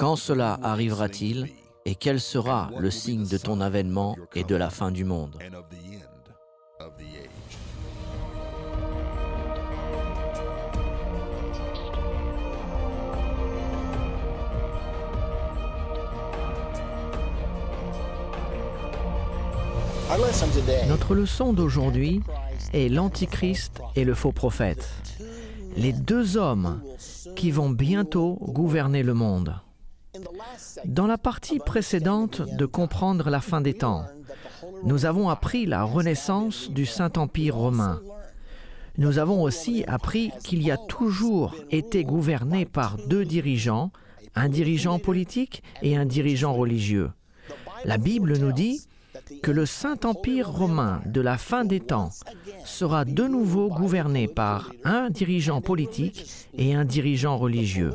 Quand cela arrivera-t-il et quel sera le signe de ton avènement et de la fin du monde? Notre leçon d'aujourd'hui est l'Antichrist et le faux prophète, les deux hommes qui vont bientôt gouverner le monde. Dans la partie précédente de Comprendre la fin des temps, nous avons appris la renaissance du Saint-Empire romain. Nous avons aussi appris qu'il y a toujours été gouverné par deux dirigeants, un dirigeant politique et un dirigeant religieux. La Bible nous dit que le Saint-Empire romain de la fin des temps sera de nouveau gouverné par un dirigeant politique et un dirigeant religieux.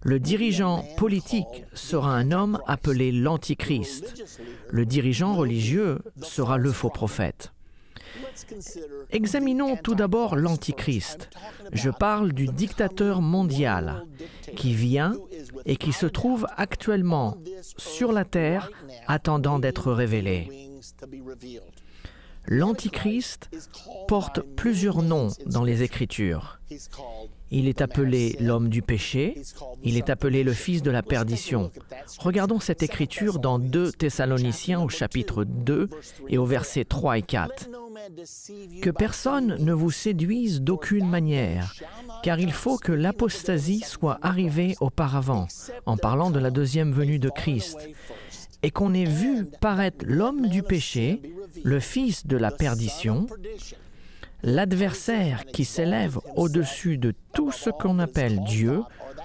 Le dirigeant politique sera un homme appelé l'Antichrist. Le dirigeant religieux sera le faux prophète. Examinons tout d'abord l'Antichrist. Je parle du dictateur mondial qui vient et qui se trouve actuellement sur la terre attendant d'être révélé. L'Antichrist porte plusieurs noms dans les Écritures. Il est appelé l'homme du péché, il est appelé le fils de la perdition. Regardons cette écriture dans 2 Thessaloniciens au chapitre 2 et au versets 3 et 4. « Que personne ne vous séduise d'aucune manière, car il faut que l'apostasie soit arrivée auparavant, en parlant de la deuxième venue de Christ, et qu'on ait vu paraître l'homme du péché, le fils de la perdition, l'adversaire qui s'élève au-dessus de tout ce qu'on appelle Dieu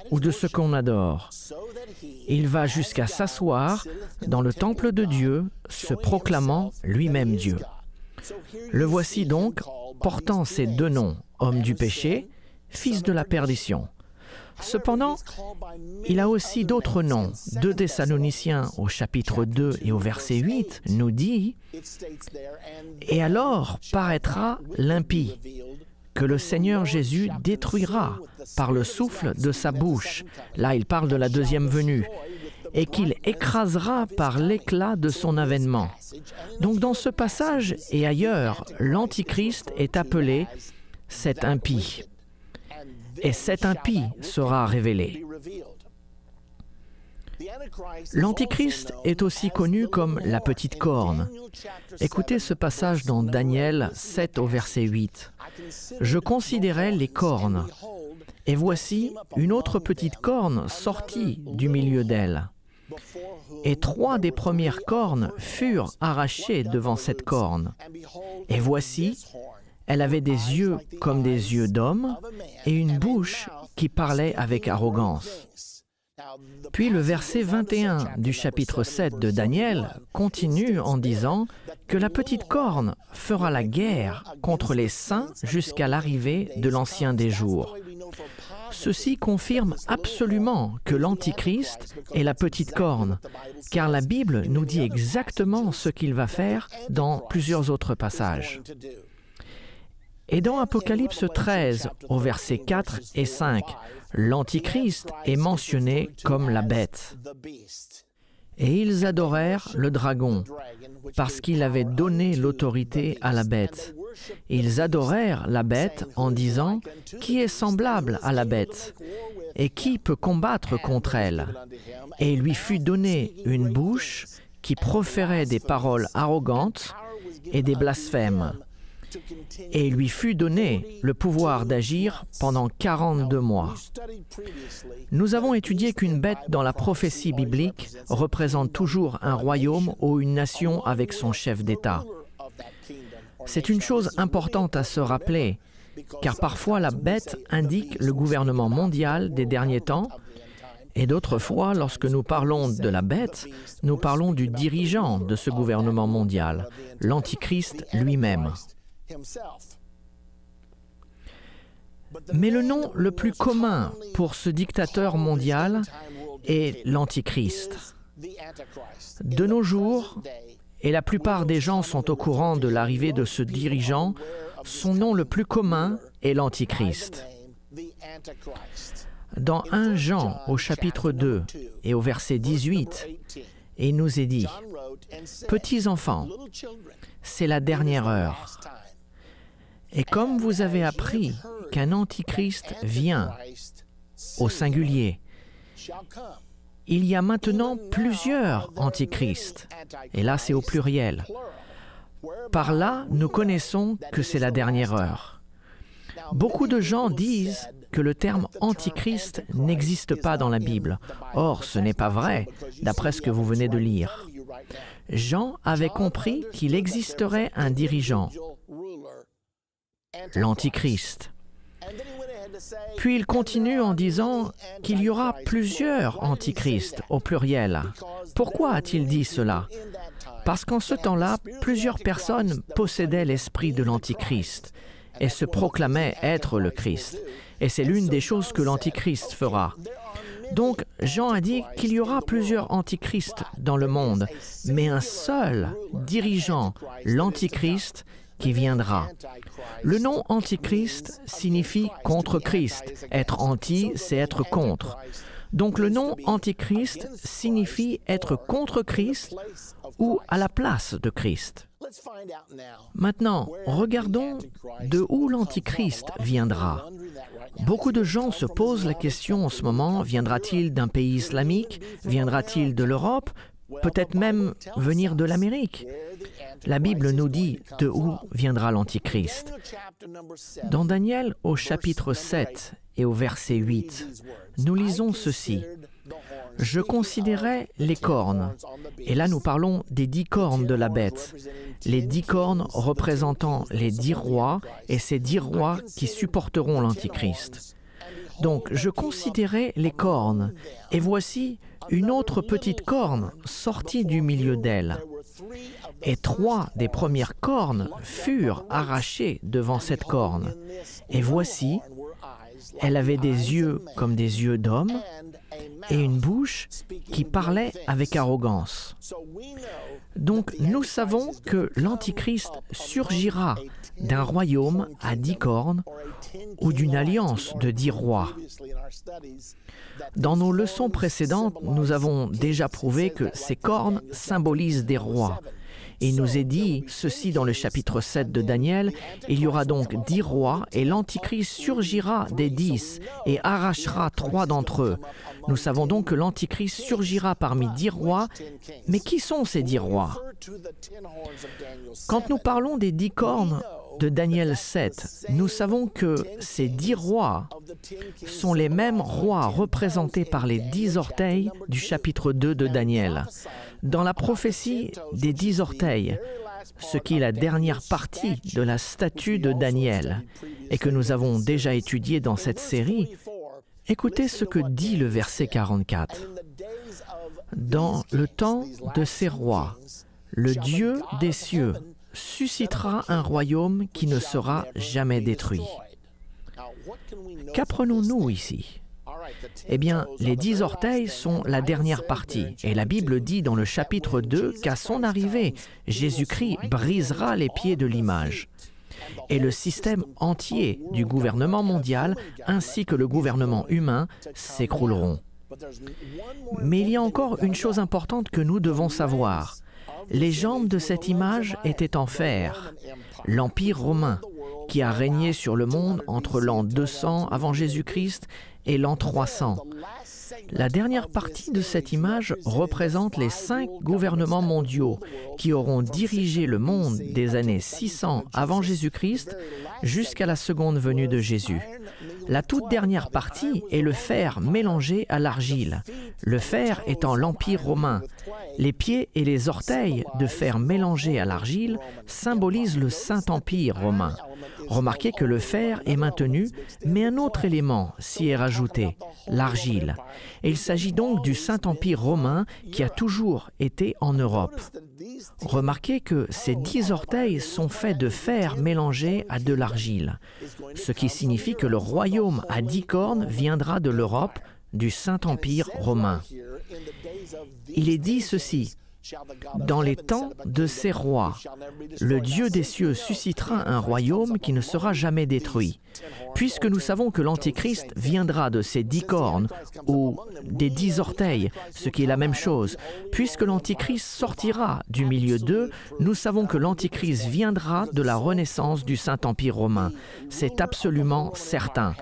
ou de ce qu'on adore. Il va jusqu'à s'asseoir dans le temple de Dieu, se proclamant lui-même Dieu. Le voici donc, portant ces deux noms, homme du péché, fils de la perdition. Cependant, il a aussi d'autres noms. 2 Thessaloniciens au chapitre 2 et au verset 8 nous dit « Et alors paraîtra l'impie, que le Seigneur Jésus détruira par le souffle de sa bouche. » Là, il parle de la deuxième venue. « Et qu'il écrasera par l'éclat de son avènement. » Donc dans ce passage et ailleurs, l'Antichrist est appelé cet impie. Et cet impie sera révélé. L'Antichrist est aussi connu comme la petite corne. Écoutez ce passage dans Daniel 7 au verset 8. « Je considérais les cornes, et voici une autre petite corne sortie du milieu d'elle. Et 3 des premières cornes furent arrachées devant cette corne. Et voici, elle avait des yeux comme des yeux d'homme et une bouche qui parlait avec arrogance. » Puis le verset 21 du chapitre 7 de Daniel continue en disant que la petite corne fera la guerre contre les saints jusqu'à l'arrivée de l'Ancien des jours. Ceci confirme absolument que l'Antichrist est la petite corne, car la Bible nous dit exactement ce qu'il va faire dans plusieurs autres passages. Et dans Apocalypse 13, au verset 4 et 5, l'Antichrist est mentionné comme la bête. « Et ils adorèrent le dragon, parce qu'il avait donné l'autorité à la bête. Ils adorèrent la bête en disant « Qui est semblable à la bête? Et qui peut combattre contre elle? » Et il lui fut donné une bouche qui proférait des paroles arrogantes et des blasphèmes. Et il lui fut donné le pouvoir d'agir pendant 42 mois. Nous avons étudié qu'une bête dans la prophétie biblique représente toujours un royaume ou une nation avec son chef d'État. C'est une chose importante à se rappeler, car parfois la bête indique le gouvernement mondial des derniers temps, et d'autres fois, lorsque nous parlons de la bête, nous parlons du dirigeant de ce gouvernement mondial, l'Antichrist lui-même. Mais le nom le plus commun pour ce dictateur mondial est l'Antichrist. De nos jours, et la plupart des gens sont au courant de l'arrivée de ce dirigeant, son nom le plus commun est l'Antichrist. Dans 1 Jean au chapitre 2 et au verset 18, il nous est dit, « Petits enfants, c'est la dernière heure. Et comme vous avez appris qu'un antichrist vient, au singulier, il y a maintenant plusieurs antichrists. » Et là, c'est au pluriel. Par là, nous connaissons que c'est la dernière heure. Beaucoup de gens disent que le terme antichrist n'existe pas dans la Bible. Or, ce n'est pas vrai, d'après ce que vous venez de lire. Jean avait compris qu'il existerait un dirigeant, l'antichrist. Puis il continue en disant qu'il y aura plusieurs antichrists au pluriel. Pourquoi a-t-il dit cela? Parce qu'en ce temps-là, plusieurs personnes possédaient l'esprit de l'antichrist et se proclamaient être le Christ. Et c'est l'une des choses que l'antichrist fera. Donc, Jean a dit qu'il y aura plusieurs antichrists dans le monde, mais un seul dirigeant, l'antichrist, qui viendra. Le nom antichrist signifie contre Christ. Être anti, c'est être contre. Donc le nom antichrist signifie être contre Christ ou à la place de Christ. Maintenant, regardons de où l'antichrist viendra. Beaucoup de gens se posent la question en ce moment, viendra-t-il d'un pays islamique? Viendra-t-il de l'Europe? Peut-être même venir de l'Amérique. La Bible nous dit de où viendra l'Antichrist. Dans Daniel, au chapitre 7 et au verset 8, nous lisons ceci. « Je considérais les cornes. » Et là, nous parlons des 10 cornes de la bête. Les 10 cornes représentant les 10 rois et ces 10 rois qui supporteront l'Antichrist. Donc, je considérais les cornes, et voici une autre petite corne sortie du milieu d'elle. Et 3 des premières cornes furent arrachées devant cette corne. Et voici, elle avait des yeux comme des yeux d'homme et une bouche qui parlait avec arrogance. Donc, nous savons que l'Antichrist surgira d'un royaume à 10 cornes ou d'une alliance de 10 rois. Dans nos leçons précédentes, nous avons déjà prouvé que ces cornes symbolisent des rois. Il nous est dit ceci dans le chapitre 7 de Daniel, « Il y aura donc 10 rois, et l'Antichrist surgira des 10 et arrachera 3 d'entre eux. » Nous savons donc que l'Antichrist surgira parmi 10 rois, mais qui sont ces 10 rois? Quand nous parlons des 10 cornes de Daniel 7, nous savons que ces 10 rois sont les mêmes rois représentés par les 10 orteils du chapitre 2 de Daniel. Dans la prophétie des 10 orteils, ce qui est la dernière partie de la statue de Daniel et que nous avons déjà étudié dans cette série, écoutez ce que dit le verset 44. « Dans le temps de ces rois, le Dieu des cieux suscitera un royaume qui ne sera jamais détruit. » Qu'apprenons-nous ici? Eh bien, les 10 orteils sont la dernière partie. Et la Bible dit dans le chapitre 2 qu'à son arrivée, Jésus-Christ brisera les pieds de l'image. Et le système entier du gouvernement mondial ainsi que le gouvernement humain s'écrouleront. Mais il y a encore une chose importante que nous devons savoir. Les jambes de cette image étaient en fer. L'Empire romain, qui a régné sur le monde entre l'an 200 avant Jésus-Christ et l'an 300. La dernière partie de cette image représente les 5 gouvernements mondiaux qui auront dirigé le monde des années 600 avant Jésus-Christ jusqu'à la seconde venue de Jésus. La toute dernière partie est le fer mélangé à l'argile, le fer étant l'Empire romain. Les pieds et les orteils de fer mélangé à l'argile symbolisent le Saint-Empire romain. Remarquez que le fer est maintenu, mais un autre élément s'y est rajouté, l'argile. Et il s'agit donc du Saint-Empire romain qui a toujours été en Europe. Remarquez que ces 10 orteils sont faits de fer mélangé à de l'argile, ce qui signifie que le royaume à 10 cornes viendra de l'Europe, du Saint-Empire romain. Il est dit ceci, « Dans les temps de ces rois, le Dieu des cieux suscitera un royaume qui ne sera jamais détruit. » Puisque nous savons que l'Antichrist viendra de ces 10 cornes ou des 10 orteils, ce qui est la même chose, puisque l'Antichrist sortira du milieu d'eux, nous savons que l'Antichrist viendra de la renaissance du Saint-Empire romain. C'est absolument certain.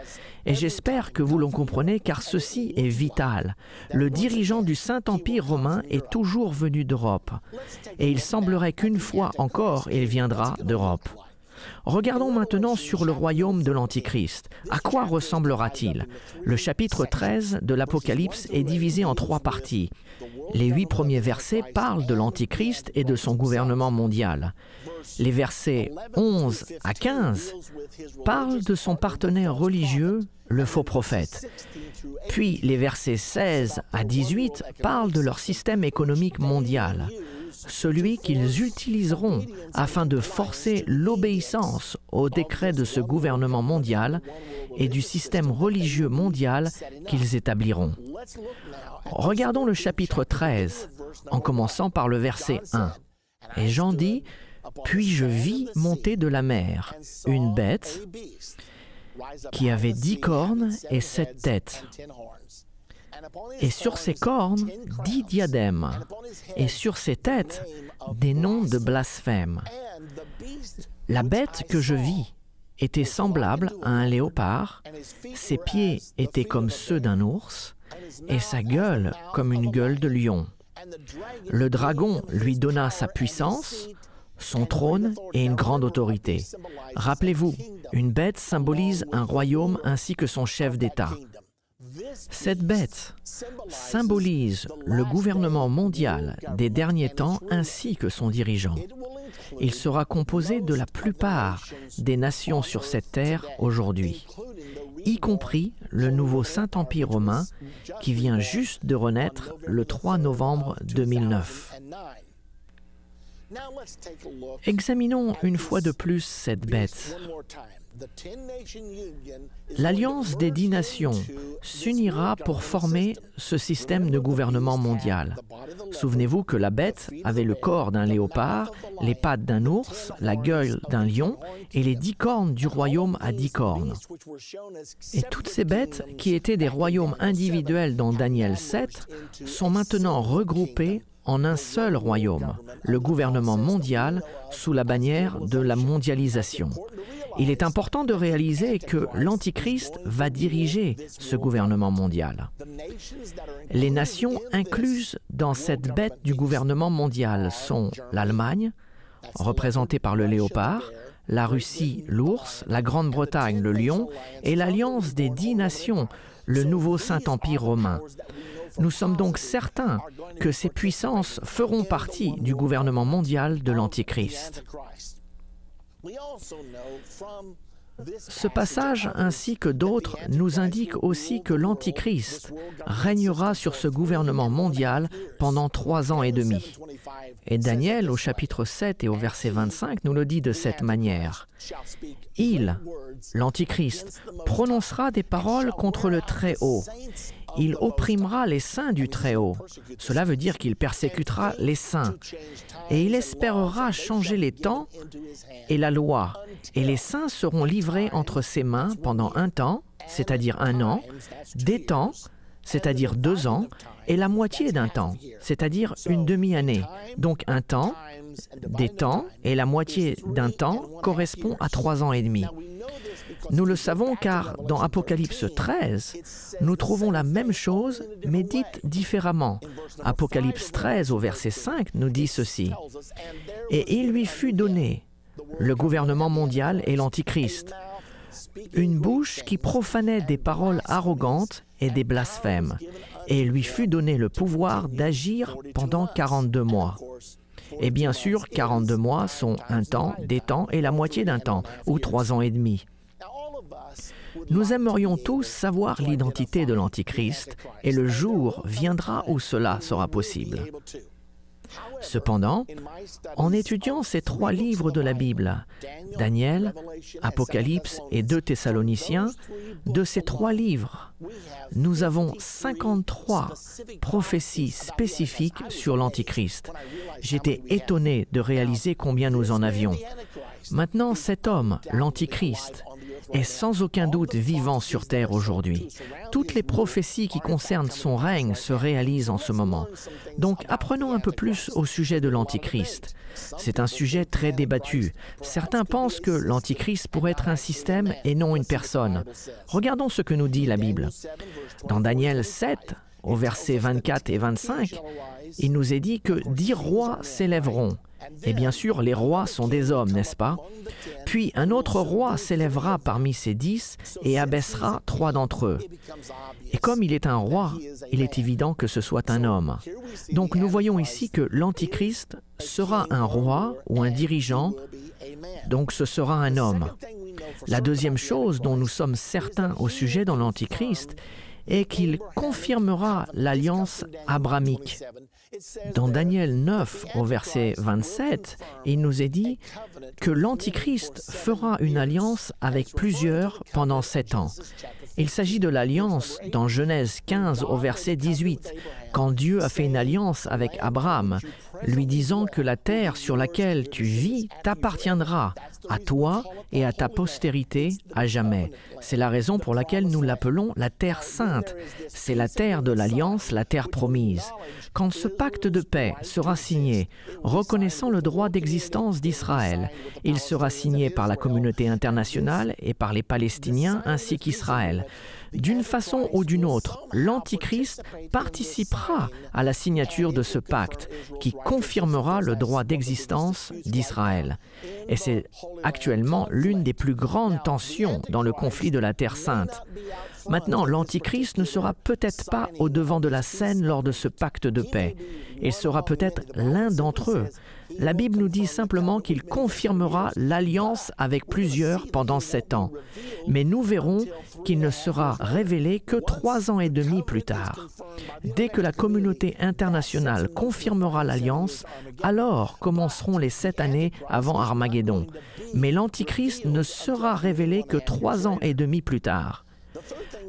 Et j'espère que vous le comprenez car ceci est vital. Le dirigeant du Saint-Empire romain est toujours venu d'Europe. Et il semblerait qu'une fois encore, il viendra d'Europe. Regardons maintenant sur le royaume de l'Antichrist. À quoi ressemblera-t-il? Le chapitre 13 de l'Apocalypse est divisé en 3 parties. Les 8 premiers versets parlent de l'Antichrist et de son gouvernement mondial. Les versets 11 à 15 parlent de son partenaire religieux, le faux prophète. Puis les versets 16 à 18 parlent de leur système économique mondial, celui qu'ils utiliseront afin de forcer l'obéissance aux décrets de ce gouvernement mondial et du système religieux mondial qu'ils établiront. Regardons le chapitre 13, en commençant par le verset 1. Et Jean dit, « Puis je vis monter de la mer une bête qui avait 10 cornes et 7 têtes. Et sur ses cornes, 10 diadèmes, et sur ses têtes, des noms de blasphème. La bête que je vis était semblable à un léopard, ses pieds étaient comme ceux d'un ours, et sa gueule comme une gueule de lion. Le dragon lui donna sa puissance, son trône et une grande autorité. Rappelez-vous, une bête symbolise un royaume ainsi que son chef d'État. Cette bête symbolise le gouvernement mondial des derniers temps ainsi que son dirigeant. Il sera composé de la plupart des nations sur cette terre aujourd'hui, y compris le nouveau Saint-Empire romain qui vient juste de renaître le 3 novembre 2009. Examinons une fois de plus cette bête. L'Alliance des 10 nations s'unira pour former ce système de gouvernement mondial. Souvenez-vous que la bête avait le corps d'un léopard, les pattes d'un ours, la gueule d'un lion et les 10 cornes du royaume à 10 cornes. Et toutes ces bêtes, qui étaient des royaumes individuels dans Daniel 7, sont maintenant regroupées en un seul royaume, le gouvernement mondial sous la bannière de la mondialisation. Il est important de réaliser que l'Antichrist va diriger ce gouvernement mondial. Les nations incluses dans cette bête du gouvernement mondial sont l'Allemagne, représentée par le léopard, la Russie, l'ours, la Grande-Bretagne, le lion, et l'Alliance des 10 nations, le nouveau Saint-Empire romain. Nous sommes donc certains que ces puissances feront partie du gouvernement mondial de l'Antichrist. Ce passage, ainsi que d'autres, nous indique aussi que l'Antichrist régnera sur ce gouvernement mondial pendant 3 ans et demi. Et Daniel, au chapitre 7 et au verset 25, nous le dit de cette manière. « Il, l'Antichrist, prononcera des paroles contre le Très-Haut. Il opprimera les saints du Très-Haut. » Cela veut dire qu'il persécutera les saints. Et il espérera changer les temps et la loi. Et les saints seront livrés entre ses mains pendant un temps, c'est-à-dire 1 an, des temps, c'est-à-dire 2 ans, et la moitié d'un temps, c'est-à-dire une demi-année. Donc un temps, des temps, et la moitié d'un temps correspond à 3 ans et demi. Nous le savons car dans Apocalypse 13, nous trouvons la même chose, mais dite différemment. Apocalypse 13 au verset 5 nous dit ceci. « Et il lui fut donné, le gouvernement mondial et l'Antichrist, une bouche qui profanait des paroles arrogantes et des blasphèmes, et lui fut donné le pouvoir d'agir pendant 42 mois. » Et bien sûr, 42 mois sont un temps, des temps et la moitié d'un temps, ou 3 ans et demi. Nous aimerions tous savoir l'identité de l'Antichrist et le jour viendra où cela sera possible. Cependant, en étudiant ces 3 livres de la Bible, Daniel, Apocalypse et 2 Thessaloniciens, de ces 3 livres, nous avons 53 prophéties spécifiques sur l'Antichrist. J'étais étonné de réaliser combien nous en avions. Maintenant, cet homme, l'Antichrist, est sans aucun doute vivant sur terre aujourd'hui. Toutes les prophéties qui concernent son règne se réalisent en ce moment. Donc apprenons un peu plus au sujet de l'Antichrist. C'est un sujet très débattu. Certains pensent que l'Antichrist pourrait être un système et non une personne. Regardons ce que nous dit la Bible. Dans Daniel 7, au verset 24 et 25, il nous est dit que 10 rois s'élèveront. Et bien sûr, les rois sont des hommes, n'est-ce pas? Puis un autre roi s'élèvera parmi ces 10 et abaissera 3 d'entre eux. Et comme il est un roi, il est évident que ce soit un homme. Donc nous voyons ici que l'Antichrist sera un roi ou un dirigeant, donc ce sera un homme. La deuxième chose dont nous sommes certains au sujet de l'Antichrist est qu'il confirmera l'alliance abrahamique. Dans Daniel 9, au verset 27, il nous est dit que l'Antichrist fera une alliance avec plusieurs pendant 7 ans. Il s'agit de l'alliance dans Genèse 15, au verset 18, quand Dieu a fait une alliance avec Abraham, lui disant que la terre sur laquelle tu vis t'appartiendra, à toi et à ta postérité à jamais. C'est la raison pour laquelle nous l'appelons la terre sainte. C'est la terre de l'alliance, la terre promise. Quand ce pacte de paix sera signé, reconnaissant le droit d'existence d'Israël, il sera signé par la communauté internationale et par les Palestiniens ainsi qu'Israël. D'une façon ou d'une autre, l'Antichrist participera à la signature de ce pacte qui confirmera le droit d'existence d'Israël. Et c'est actuellement l'une des plus grandes tensions dans le conflit de la Terre sainte. Maintenant, l'Antichrist ne sera peut-être pas au devant de la scène lors de ce pacte de paix. Il sera peut-être l'un d'entre eux. La Bible nous dit simplement qu'il confirmera l'alliance avec plusieurs pendant 7 ans. Mais nous verrons qu'il ne sera révélé que 3 ans et demi plus tard. Dès que la communauté internationale confirmera l'alliance, alors commenceront les 7 années avant Armageddon. Mais l'Antichrist ne sera révélé que 3 ans et demi plus tard.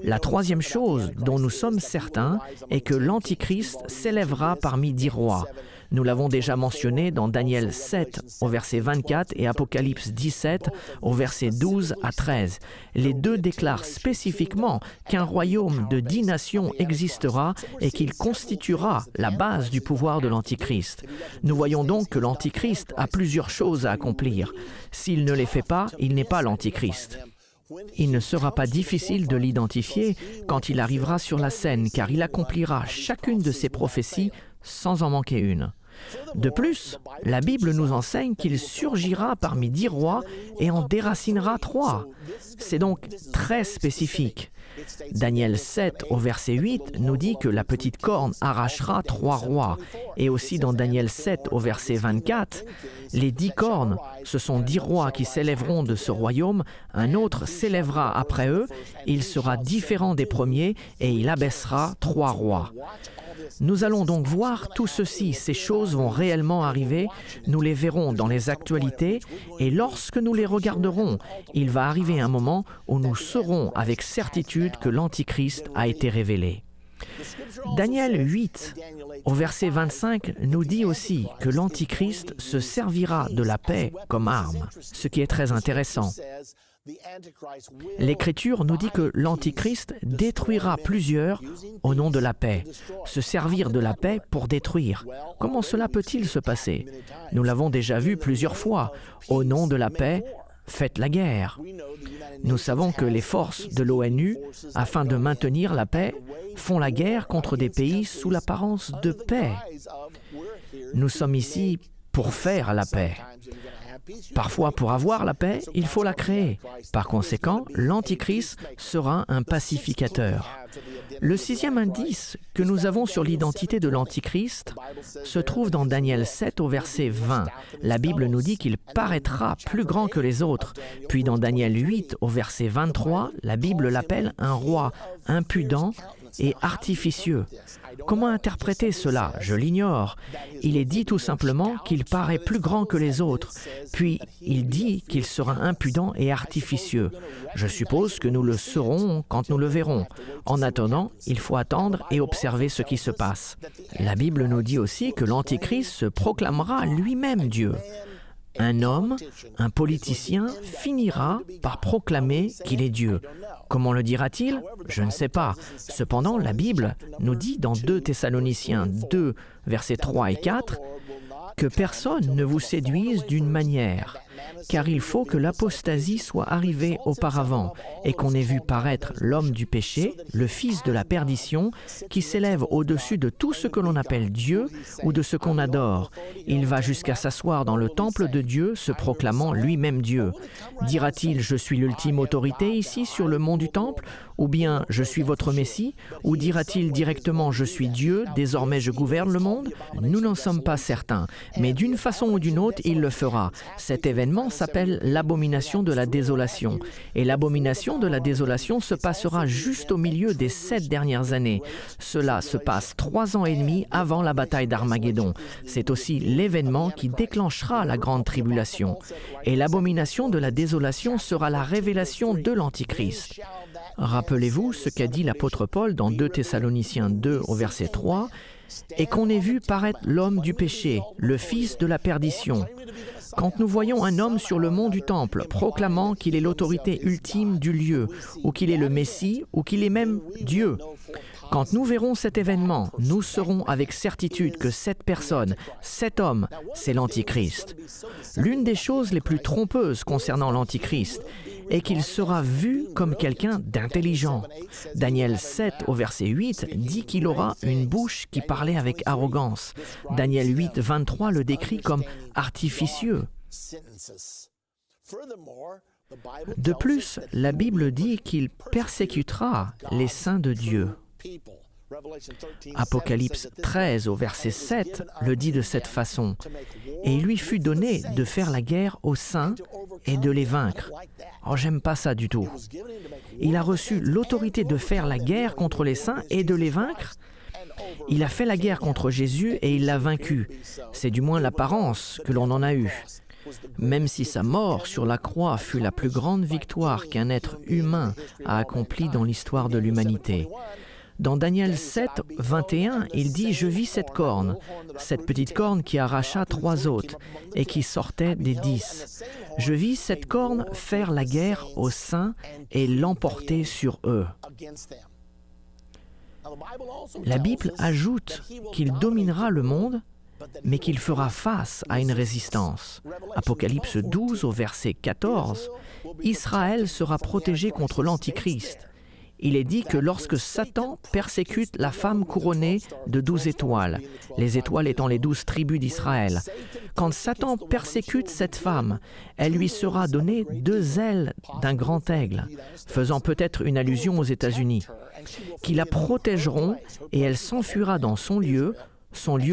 La troisième chose dont nous sommes certains est que l'Antichrist s'élèvera parmi 10 rois. Nous l'avons déjà mentionné dans Daniel 7 au verset 24 et Apocalypse 17 au verset 12 à 13. Les deux déclarent spécifiquement qu'un royaume de 10 nations existera et qu'il constituera la base du pouvoir de l'Antichrist. Nous voyons donc que l'Antichrist a plusieurs choses à accomplir. S'il ne les fait pas, il n'est pas l'Antichrist. Il ne sera pas difficile de l'identifier quand il arrivera sur la scène, car il accomplira chacune de ses prophéties sans en manquer une. De plus, la Bible nous enseigne qu'il surgira parmi 10 rois et en déracinera 3. C'est donc très spécifique. Daniel 7 au verset 8 nous dit que la petite corne arrachera 3 rois. Et aussi dans Daniel 7 au verset 24, les 10 cornes, ce sont 10 rois qui s'élèveront de ce royaume, un autre s'élèvera après eux, il sera différent des premiers et il abaissera 3 rois. Nous allons donc voir tout ceci, ces choses vont réellement arriver, nous les verrons dans les actualités et lorsque nous les regarderons, il va arriver un moment où nous saurons avec certitude que l'Antichrist a été révélé. Daniel 8, au verset 25, nous dit aussi que l'Antichrist se servira de la paix comme arme, ce qui est très intéressant. L'Écriture nous dit que l'Antichrist détruira plusieurs au nom de la paix. Se servir de la paix pour détruire. Comment cela peut-il se passer? Nous l'avons déjà vu plusieurs fois. Au nom de la paix, faites la guerre. Nous savons que les forces de l'ONU, afin de maintenir la paix, font la guerre contre des pays sous l'apparence de paix. Nous sommes ici pour faire la paix. Parfois, pour avoir la paix, il faut la créer. Par conséquent, l'Antichrist sera un pacificateur. Le 6e indice que nous avons sur l'identité de l'Antichrist se trouve dans Daniel 7 au verset 20. La Bible nous dit qu'il paraîtra plus grand que les autres. Puis dans Daniel 8 au verset 23, la Bible l'appelle un roi impudent et artificieux. Comment interpréter cela? Je l'ignore. Il est dit tout simplement qu'il paraît plus grand que les autres, puis il dit qu'il sera impudent et artificieux. Je suppose que nous le saurons quand nous le verrons. En attendant, il faut attendre et observer ce qui se passe. La Bible nous dit aussi que l'Antichrist se proclamera lui-même Dieu. Un homme, un politicien, finira par proclamer qu'il est Dieu. Comment le dira-t-il? Je ne sais pas. Cependant, la Bible nous dit dans 2 Thessaloniciens 2, versets 3 et 4, que personne ne vous séduise d'une manière, car il faut que l'apostasie soit arrivée auparavant et qu'on ait vu paraître l'homme du péché, le fils de la perdition, qui s'élève au-dessus de tout ce que l'on appelle Dieu ou de ce qu'on adore. Il va jusqu'à s'asseoir dans le temple de Dieu, se proclamant lui-même Dieu. Dira-t-il « Je suis l'ultime autorité ici sur le mont du temple » ou bien « Je suis votre Messie » ou dira-t-il directement « Je suis Dieu, désormais je gouverne le monde » Nous n'en sommes pas certains, mais d'une façon ou d'une autre, il le fera. Cet événement s'appelle l'abomination de la désolation. Et l'abomination de la désolation se passera juste au milieu des 7 dernières années. Cela se passe 3 ans et demi avant la bataille d'Armageddon. C'est aussi l'événement qui déclenchera la grande tribulation. Et l'abomination de la désolation sera la révélation de l'Antichrist. Rappelez-vous ce qu'a dit l'apôtre Paul dans 2 Thessaloniciens 2 au verset 3, « Et qu'on ait vu paraître l'homme du péché, le fils de la perdition. » Quand nous voyons un homme sur le mont du Temple proclamant qu'il est l'autorité ultime du lieu, ou qu'il est le Messie, ou qu'il est même Dieu, quand nous verrons cet événement, nous saurons avec certitude que cette personne, cet homme, c'est l'Antichrist. L'une des choses les plus trompeuses concernant l'Antichrist est qu'il sera vu comme quelqu'un d'intelligent. Daniel 7 au verset 8 dit qu'il aura une bouche qui parlait avec arrogance. Daniel 8, 23 le décrit comme artificieux. De plus, la Bible dit qu'il persécutera les saints de Dieu. Apocalypse 13 au verset 7 le dit de cette façon. « Et il lui fut donné de faire la guerre aux saints et de les vaincre. » Oh, j'aime pas ça du tout. Il a reçu l'autorité de faire la guerre contre les saints et de les vaincre. Il a fait la guerre contre Jésus et il l'a vaincu. C'est du moins l'apparence que l'on en a eue. Même si sa mort sur la croix fut la plus grande victoire qu'un être humain a accomplie dans l'histoire de l'humanité. Dans Daniel 7, 21, il dit « Je vis cette corne, cette petite corne qui arracha 3 autres et qui sortait des 10. Je vis cette corne faire la guerre aux saints et l'emporter sur eux. » La Bible ajoute qu'il dominera le monde, mais qu'il fera face à une résistance. Apocalypse 12 au verset 14, Israël sera protégé contre l'Antichrist. Il est dit que lorsque Satan persécute la femme couronnée de 12 étoiles, les étoiles étant les 12 tribus d'Israël, quand Satan persécute cette femme, elle lui sera donnée 2 ailes d'un grand aigle, faisant peut-être une allusion aux États-Unis, qui la protégeront et elle s'enfuira dans son lieu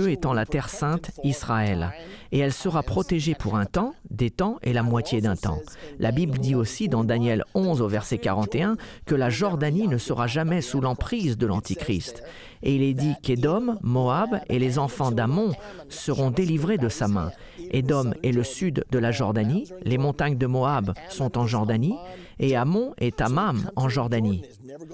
étant la terre sainte, Israël. Et elle sera protégée pour un temps, des temps et la moitié d'un temps. La Bible dit aussi dans Daniel 11 au verset 41 que la Jordanie ne sera jamais sous l'emprise de l'Antichrist. Et il est dit qu'Édom, Moab et les enfants d'Amon seront délivrés de sa main. Édom est le sud de la Jordanie, les montagnes de Moab sont en Jordanie, et Ammon et Tamam en Jordanie.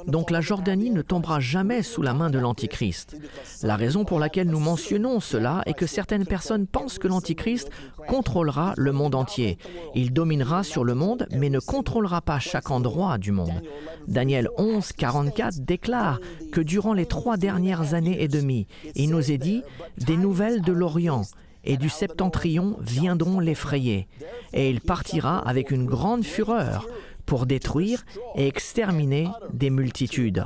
Donc la Jordanie ne tombera jamais sous la main de l'Antichrist. La raison pour laquelle nous mentionnons cela est que certaines personnes pensent que l'Antichrist contrôlera le monde entier. Il dominera sur le monde, mais ne contrôlera pas chaque endroit du monde. Daniel 11, 44 déclare que durant les 3 dernières années et demie, il nous est dit « Des nouvelles de l'Orient » et du septentrion viendront l'effrayer. Et il partira avec une grande fureur pour détruire et exterminer des multitudes.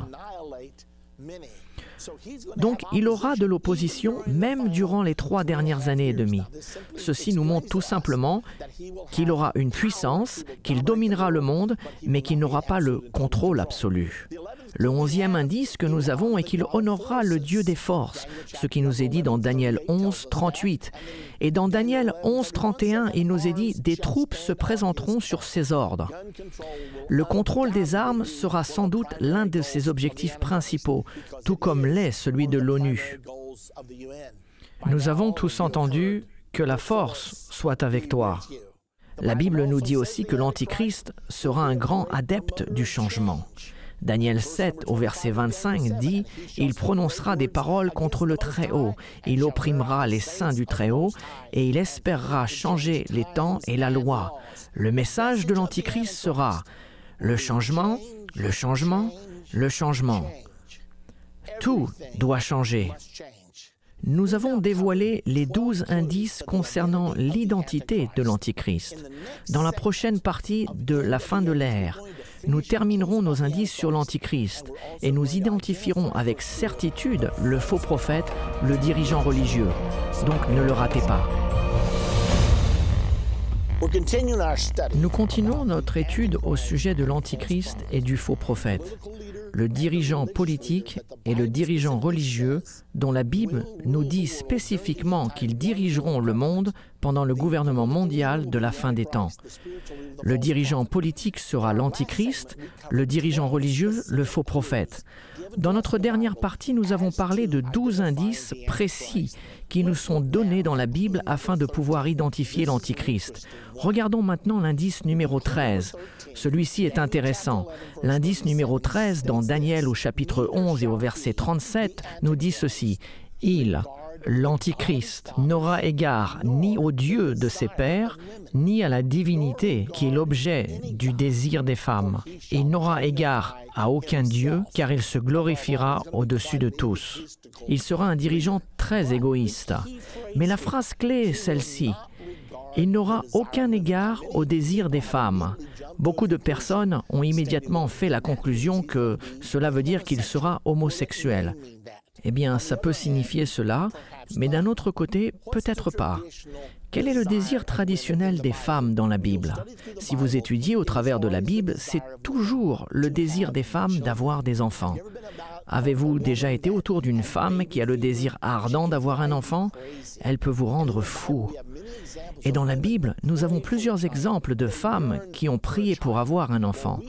Donc, il aura de l'opposition même durant les 3 dernières années et demie. Ceci nous montre tout simplement qu'il aura une puissance, qu'il dominera le monde, mais qu'il n'aura pas le contrôle absolu. Le 11e indice que nous avons est qu'il honorera le Dieu des forces, ce qui nous est dit dans Daniel 11, 38. Et dans Daniel 11, 31, il nous est dit « Des troupes se présenteront sur ses ordres ». Le contrôle des armes sera sans doute l'un de ses objectifs principaux, tout comme l'est celui de l'ONU. Nous avons tous entendu « Que la force soit avec toi ». La Bible nous dit aussi que l'Antichrist sera un grand adepte du changement. Daniel 7 au verset 25 dit « Il prononcera des paroles contre le Très-Haut, il opprimera les saints du Très-Haut et il espérera changer les temps et la loi. Le message de l'Antichrist sera le changement, le changement, le changement. Tout doit changer. » Nous avons dévoilé les 12 indices concernant l'identité de l'Antichrist. Dans la prochaine partie de la fin de l'ère, nous terminerons nos indices sur l'Antichrist et nous identifierons avec certitude le faux prophète, le dirigeant religieux. Donc ne le ratez pas. Nous continuons notre étude au sujet de l'Antichrist et du faux prophète, le dirigeant politique et le dirigeant religieux dont la Bible nous dit spécifiquement qu'ils dirigeront le monde pendant le gouvernement mondial de la fin des temps. Le dirigeant politique sera l'Antichrist, le dirigeant religieux, le faux prophète. Dans notre dernière partie, nous avons parlé de 12 indices précis qui nous sont donnés dans la Bible afin de pouvoir identifier l'Antichrist. Regardons maintenant l'indice numéro 13. Celui-ci est intéressant. L'indice numéro 13 dans Daniel au chapitre 11 et au verset 37 nous dit ceci. « Il, l'Antichrist, n'aura égard ni au Dieu de ses pères, ni à la divinité qui est l'objet du désir des femmes. Il n'aura égard à aucun Dieu, car il se glorifiera au-dessus de tous. » Il sera un dirigeant très égoïste. Mais la phrase clé est celle-ci. Il n'aura aucun égard au désir des femmes. Beaucoup de personnes ont immédiatement fait la conclusion que cela veut dire qu'il sera homosexuel. Eh bien, ça peut signifier cela, mais d'un autre côté, peut-être pas. Quel est le désir traditionnel des femmes dans la Bible? Si vous étudiez au travers de la Bible, c'est toujours le désir des femmes d'avoir des enfants. Avez-vous déjà été autour d'une femme qui a le désir ardent d'avoir un enfant? Elle peut vous rendre fou. Et dans la Bible, nous avons plusieurs exemples de femmes qui ont prié pour avoir un enfant.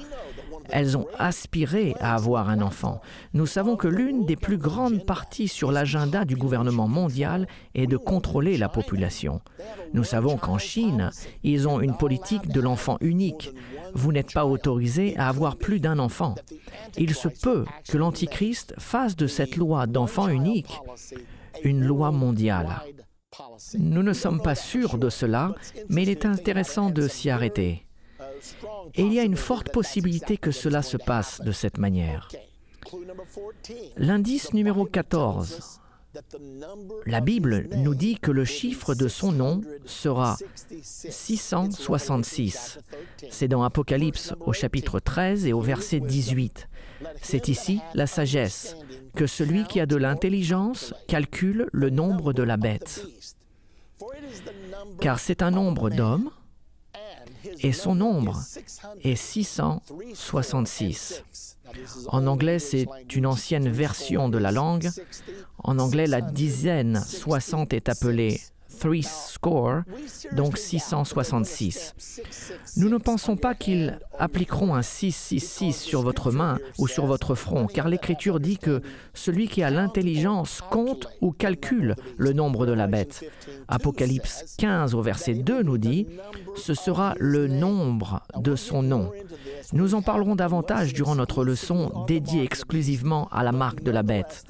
Elles ont aspiré à avoir un enfant. Nous savons que l'une des plus grandes parties sur l'agenda du gouvernement mondial est de contrôler la population. Nous savons qu'en Chine, ils ont une politique de l'enfant unique. Vous n'êtes pas autorisé à avoir plus d'un enfant. Il se peut que l'Antichrist fasse de cette loi d'enfant unique une loi mondiale. Nous ne sommes pas sûrs de cela, mais il est intéressant de s'y arrêter. Et il y a une forte possibilité que cela se passe de cette manière. L'indice numéro 14. La Bible nous dit que le chiffre de son nom sera 666. C'est dans Apocalypse au chapitre 13 et au verset 18. C'est ici la sagesse, que celui qui a de l'intelligence calcule le nombre de la bête. Car c'est un nombre d'hommes, et son nombre est 666. En anglais, c'est une ancienne version de la langue. En anglais, la dizaine 60 est appelée threescore, donc 666. Nous ne pensons pas qu'ils appliqueront un 666 sur votre main ou sur votre front, car l'Écriture dit que celui qui a l'intelligence compte ou calcule le nombre de la bête. Apocalypse 15 au verset 2 nous dit « Ce sera le nombre de son nom ». Nous en parlerons davantage durant notre leçon dédiée exclusivement à la marque de la bête.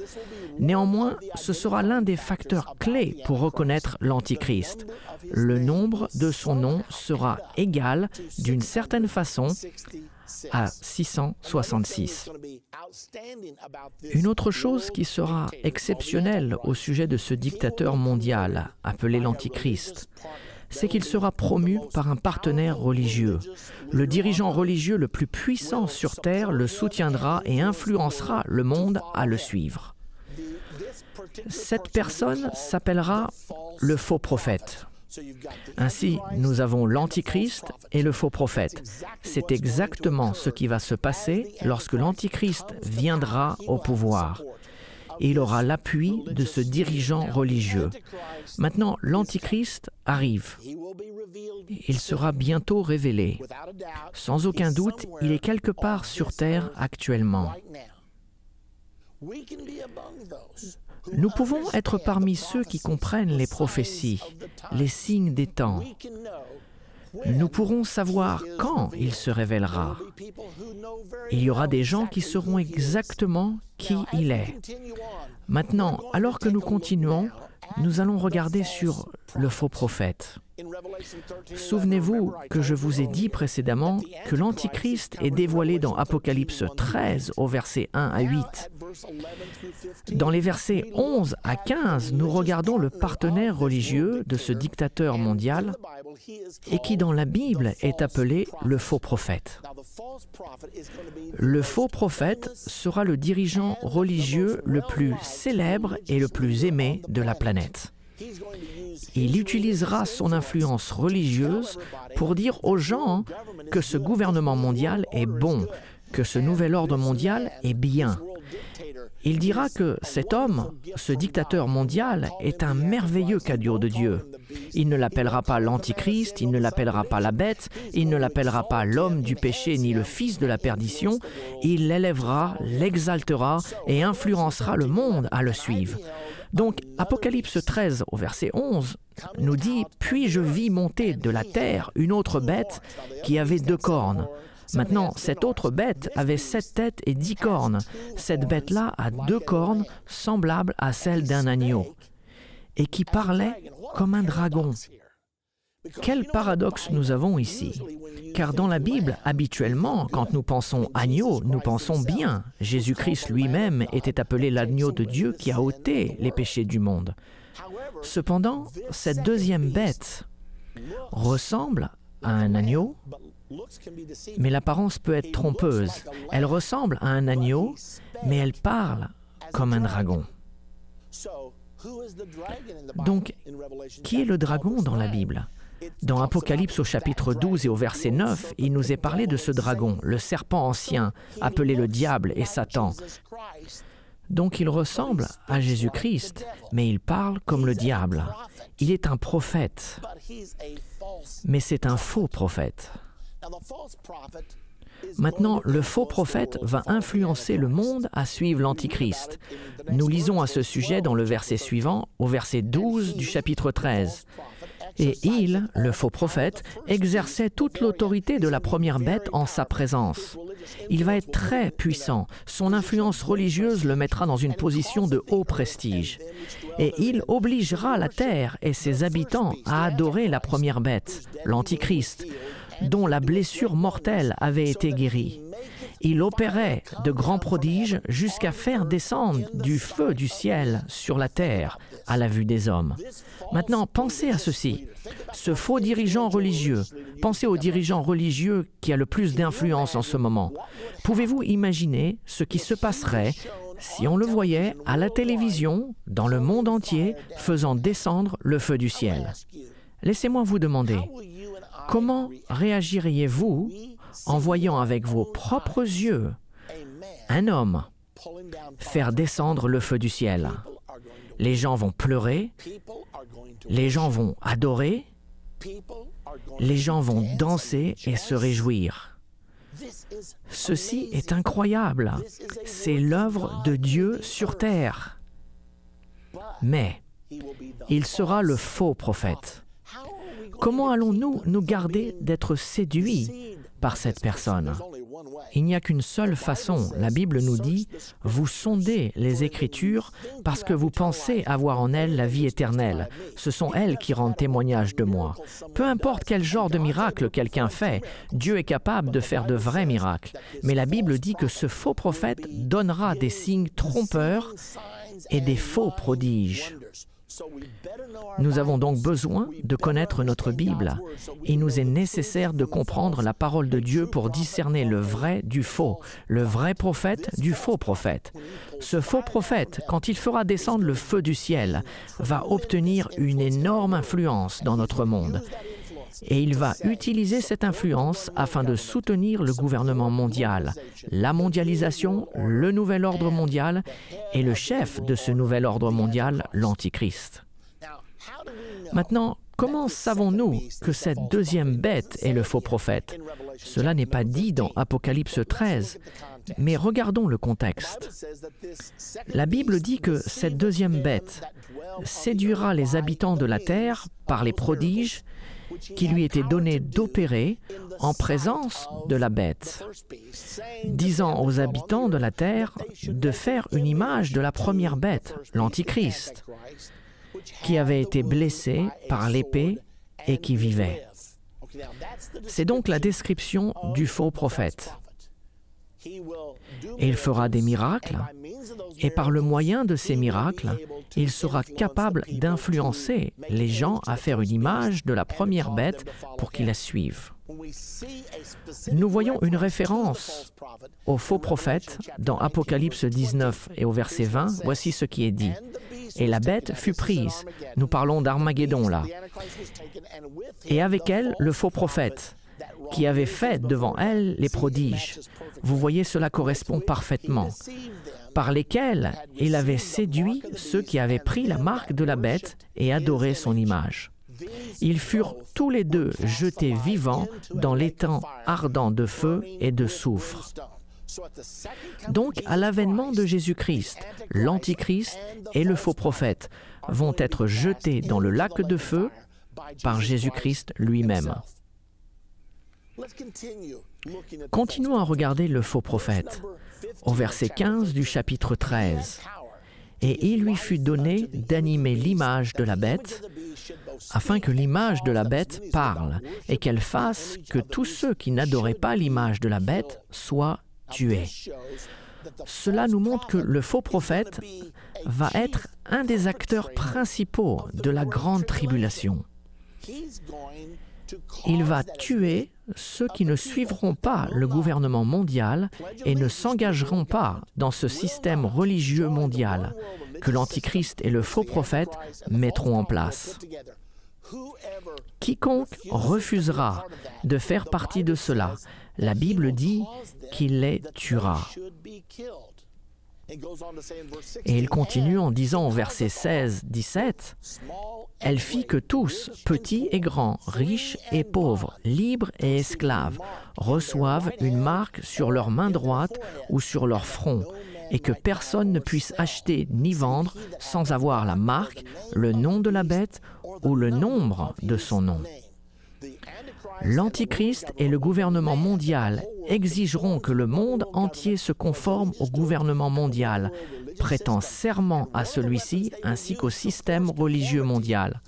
Néanmoins, ce sera l'un des facteurs clés pour reconnaître l'Antichrist. Le nombre de son nom sera égal, d'une certaine façon, à 666. Une autre chose qui sera exceptionnelle au sujet de ce dictateur mondial, appelé l'Antichrist, c'est qu'il sera promu par un partenaire religieux. Le dirigeant religieux le plus puissant sur Terre le soutiendra et influencera le monde à le suivre. Cette personne s'appellera le faux prophète. Ainsi, nous avons l'Antichrist et le faux prophète. C'est exactement ce qui va se passer lorsque l'Antichrist viendra au pouvoir. Il aura l'appui de ce dirigeant religieux. Maintenant, l'Antichrist arrive. Il sera bientôt révélé. Sans aucun doute, il est quelque part sur Terre actuellement. Nous pouvons être parmi ceux qui comprennent les prophéties, les signes des temps. Nous pourrons savoir quand il se révélera. Il y aura des gens qui sauront exactement qui il est. Maintenant, alors que nous continuons, nous allons regarder sur le faux prophète. Souvenez-vous que je vous ai dit précédemment que l'Antichrist est dévoilé dans Apocalypse 13 au verset 1 à 8. Dans les versets 11 à 15, nous regardons le partenaire religieux de ce dictateur mondial et qui dans la Bible est appelé le faux prophète. Le faux prophète sera le dirigeant religieux le plus célèbre et le plus aimé de la planète. Il utilisera son influence religieuse pour dire aux gens que ce gouvernement mondial est bon, que ce nouvel ordre mondial est bien. Il dira que cet homme, ce dictateur mondial, est un merveilleux cadeau de Dieu. Il ne l'appellera pas l'Antichrist, il ne l'appellera pas la bête, il ne l'appellera pas l'homme du péché ni le fils de la perdition. Il l'élèvera, l'exaltera et influencera le monde à le suivre. Donc, Apocalypse 13 au verset 11 nous dit « Puis je vis monter de la terre une autre bête qui avait 2 cornes. Maintenant, cette autre bête avait 7 têtes et 10 cornes. Cette bête-là a 2 cornes semblables à celles d'un agneau et qui parlait comme un dragon. » Quel paradoxe nous avons ici! Car dans la Bible, habituellement, quand nous pensons agneau, nous pensons bien. Jésus-Christ lui-même était appelé l'agneau de Dieu qui a ôté les péchés du monde. Cependant, cette deuxième bête ressemble à un agneau, mais l'apparence peut être trompeuse. Elle ressemble à un agneau, mais elle parle comme un dragon. Donc, qui est le dragon dans la Bible? Dans Apocalypse au chapitre 12 et au verset 9, il nous est parlé de ce dragon, le serpent ancien, appelé le diable et Satan. Donc il ressemble à Jésus-Christ, mais il parle comme le diable. Il est un prophète, mais c'est un faux prophète. Maintenant, le faux prophète va influencer le monde à suivre l'Antichrist. Nous lisons à ce sujet dans le verset suivant, au verset 12 du chapitre 13. Et il, le faux prophète, exerçait toute l'autorité de la première bête en sa présence. Il va être très puissant. Son influence religieuse le mettra dans une position de haut prestige. Et il obligera la terre et ses habitants à adorer la première bête, l'Antichrist, dont la blessure mortelle avait été guérie. Il opérait de grands prodiges jusqu'à faire descendre du feu du ciel sur la terre à la vue des hommes. Maintenant, pensez à ceci. Ce faux dirigeant religieux, pensez au dirigeant religieux qui a le plus d'influence en ce moment. Pouvez-vous imaginer ce qui se passerait si on le voyait à la télévision, dans le monde entier, faisant descendre le feu du ciel? Laissez-moi vous demander, comment réagiriez-vous en voyant avec vos propres yeux un homme faire descendre le feu du ciel? Les gens vont pleurer, les gens vont adorer, les gens vont danser et se réjouir. Ceci est incroyable. C'est l'œuvre de Dieu sur terre. Mais il sera le faux prophète. Comment allons-nous nous garder d'être séduits par cette personne? Il n'y a qu'une seule façon. La Bible nous dit « Vous sondez les Écritures parce que vous pensez avoir en elles la vie éternelle. Ce sont elles qui rendent témoignage de moi. » Peu importe quel genre de miracle quelqu'un fait, Dieu est capable de faire de vrais miracles. Mais la Bible dit que ce faux prophète donnera des signes trompeurs et des faux prodiges. Nous avons donc besoin de connaître notre Bible. Il nous est nécessaire de comprendre la parole de Dieu pour discerner le vrai du faux, le vrai prophète du faux prophète. Ce faux prophète, quand il fera descendre le feu du ciel, va obtenir une énorme influence dans notre monde. Et il va utiliser cette influence afin de soutenir le gouvernement mondial, la mondialisation, le nouvel ordre mondial et le chef de ce nouvel ordre mondial, l'Antichrist. Maintenant, comment savons-nous que cette deuxième bête est le faux prophète? Cela n'est pas dit dans Apocalypse 13, mais regardons le contexte. La Bible dit que cette deuxième bête séduira les habitants de la terre par les prodiges qui lui était donné d'opérer en présence de la bête, disant aux habitants de la terre de faire une image de la première bête, l'Antichrist, qui avait été blessé par l'épée et qui vivait. C'est donc la description du faux prophète. Et il fera des miracles, et par le moyen de ces miracles, il sera capable d'influencer les gens à faire une image de la première bête pour qu'ils la suivent. Nous voyons une référence au faux prophète dans Apocalypse 19 et au verset 20. Voici ce qui est dit. Et la bête fut prise. Nous parlons d'Armageddon là. Et avec elle, le faux prophète, qui avait fait devant elle les prodiges. Vous voyez, cela correspond parfaitement. Par lesquels il avait séduit ceux qui avaient pris la marque de la bête et adoré son image. Ils furent tous les deux jetés vivants dans l'étang ardent de feu et de soufre. Donc, à l'avènement de Jésus-Christ, l'Antichrist et le faux prophète vont être jetés dans le lac de feu par Jésus-Christ lui-même. Continuons à regarder le faux prophète, au verset 15 du chapitre 13. « Et il lui fut donné d'animer l'image de la bête, afin que l'image de la bête parle, et qu'elle fasse que tous ceux qui n'adoraient pas l'image de la bête soient tués. » Cela nous montre que le faux prophète va être un des acteurs principaux de la grande tribulation. Il va tuer ceux qui ne suivront pas le gouvernement mondial et ne s'engageront pas dans ce système religieux mondial que l'Antichrist et le faux prophète mettront en place. Quiconque refusera de faire partie de cela, la Bible dit qu'il les tuera. Et il continue en disant au verset 16-17, « Elle fit que tous, petits et grands, riches et pauvres, libres et esclaves, reçoivent une marque sur leur main droite ou sur leur front, et que personne ne puisse acheter ni vendre sans avoir la marque, le nom de la bête ou le nombre de son nom. » L'Antichrist et le gouvernement mondial exigeront que le monde entier se conforme au gouvernement mondial, prêtant serment à celui-ci ainsi qu'au système religieux mondial.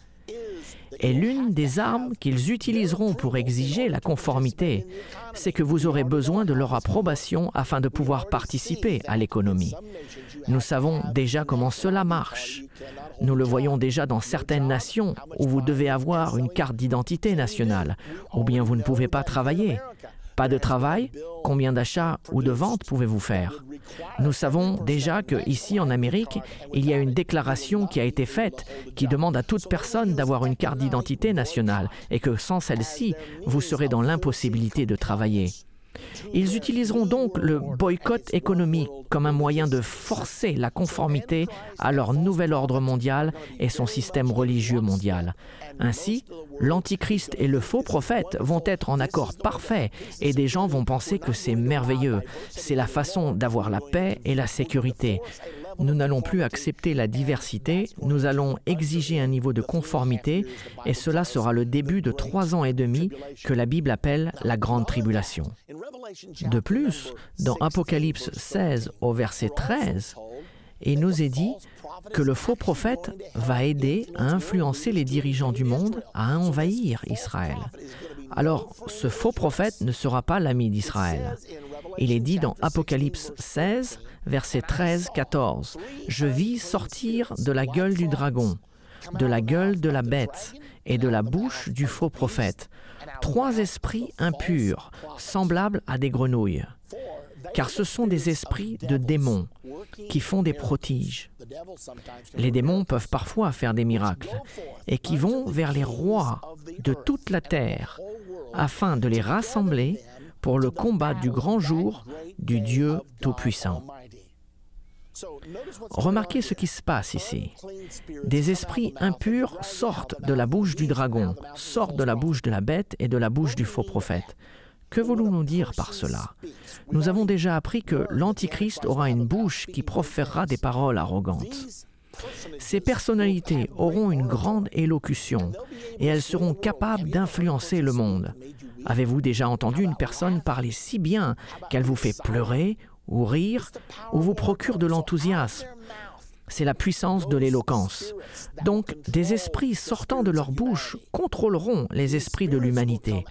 Et l'une des armes qu'ils utiliseront pour exiger la conformité, c'est que vous aurez besoin de leur approbation afin de pouvoir participer à l'économie. Nous savons déjà comment cela marche. Nous le voyons déjà dans certaines nations où vous devez avoir une carte d'identité nationale, ou bien vous ne pouvez pas travailler. Pas de travail? Combien d'achats ou de ventes pouvez-vous faire? Nous savons déjà qu'ici en Amérique, il y a une déclaration qui a été faite qui demande à toute personne d'avoir une carte d'identité nationale et que sans celle-ci, vous serez dans l'impossibilité de travailler. Ils utiliseront donc le boycott économique comme un moyen de forcer la conformité à leur nouvel ordre mondial et son système religieux mondial. Ainsi, l'Antichrist et le faux prophète vont être en accord parfait et des gens vont penser que c'est merveilleux. C'est la façon d'avoir la paix et la sécurité. Nous n'allons plus accepter la diversité, nous allons exiger un niveau de conformité et cela sera le début de 3 ans et demi que la Bible appelle la Grande Tribulation. De plus, dans Apocalypse 16 au verset 13, il nous est dit que le faux prophète va aider à influencer les dirigeants du monde à envahir Israël. Alors, ce faux prophète ne sera pas l'ami d'Israël. Il est dit dans Apocalypse 16, verset 13-14, « Je vis sortir de la gueule du dragon, de la gueule de la bête et de la bouche du faux prophète, 3 esprits impurs, semblables à des grenouilles, car ce sont des esprits de démons qui font des prodiges. Les démons peuvent parfois faire des miracles et qui vont vers les rois de toute la terre afin de les rassembler pour le combat du grand jour du Dieu Tout-Puissant. » Remarquez ce qui se passe ici. Des esprits impurs sortent de la bouche du dragon, sortent de la bouche de la bête et de la bouche du faux prophète. Que voulons-nous dire par cela? Nous avons déjà appris que l'Antichrist aura une bouche qui proférera des paroles arrogantes. Ces personnalités auront une grande élocution et elles seront capables d'influencer le monde. Avez-vous déjà entendu une personne parler si bien qu'elle vous fait pleurer ou rire ou vous procure de l'enthousiasme? C'est la puissance de l'éloquence. Donc, des esprits sortant de leur bouche contrôleront les esprits de l'humanité.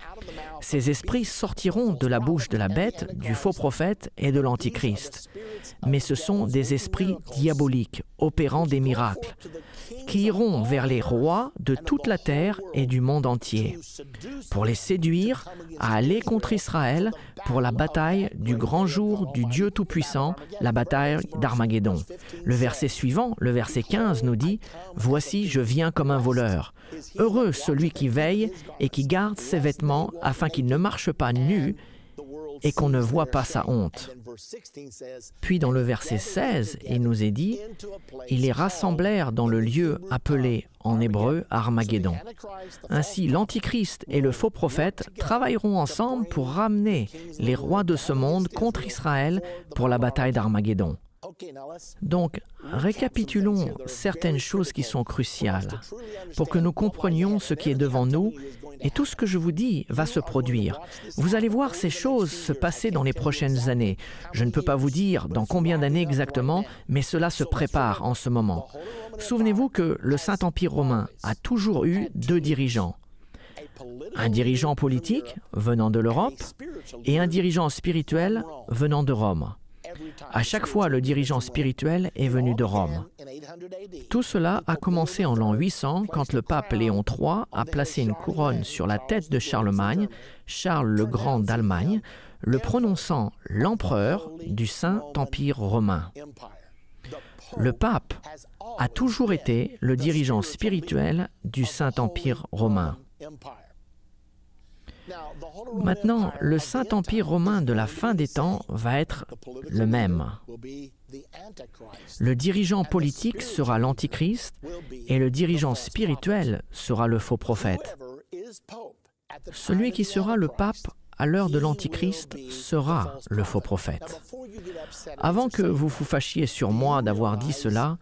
Ces esprits sortiront de la bouche de la bête, du faux prophète et de l'antichrist. Mais ce sont des esprits diaboliques, opérant des miracles, qui iront vers les rois de toute la terre et du monde entier, pour les séduire à aller contre Israël pour la bataille du grand jour du Dieu Tout-Puissant, la bataille d'Armageddon. Le verset suivant, le verset 15, nous dit « Voici, je viens comme un voleur. Heureux celui qui veille et qui garde ses vêtements afin qu'il ne marche pas nu et qu'on ne voit pas sa honte. » Puis dans le verset 16, il nous est dit « Ils les rassemblèrent dans le lieu appelé en hébreu Armageddon. » Ainsi, l'Antichrist et le faux prophète travailleront ensemble pour ramener les rois de ce monde contre Israël pour la bataille d'Armageddon. Donc, récapitulons certaines choses qui sont cruciales pour que nous comprenions ce qui est devant nous et tout ce que je vous dis va se produire. Vous allez voir ces choses se passer dans les prochaines années. Je ne peux pas vous dire dans combien d'années exactement, mais cela se prépare en ce moment. Souvenez-vous que le Saint-Empire romain a toujours eu deux dirigeants. Un dirigeant politique venant de l'Europe et un dirigeant spirituel venant de Rome. À chaque fois, le dirigeant spirituel est venu de Rome. Tout cela a commencé en l'an 800 quand le pape Léon III a placé une couronne sur la tête de Charlemagne, Charles le Grand d'Allemagne, le prononçant l'empereur du Saint-Empire romain. Le pape a toujours été le dirigeant spirituel du Saint-Empire romain. Maintenant, le Saint-Empire romain de la fin des temps va être le même. Le dirigeant politique sera l'Antichrist et le dirigeant spirituel sera le faux prophète. Celui qui sera le pape à l'heure de l'Antichrist sera le faux prophète. Avant que vous vous fâchiez sur moi d'avoir dit cela,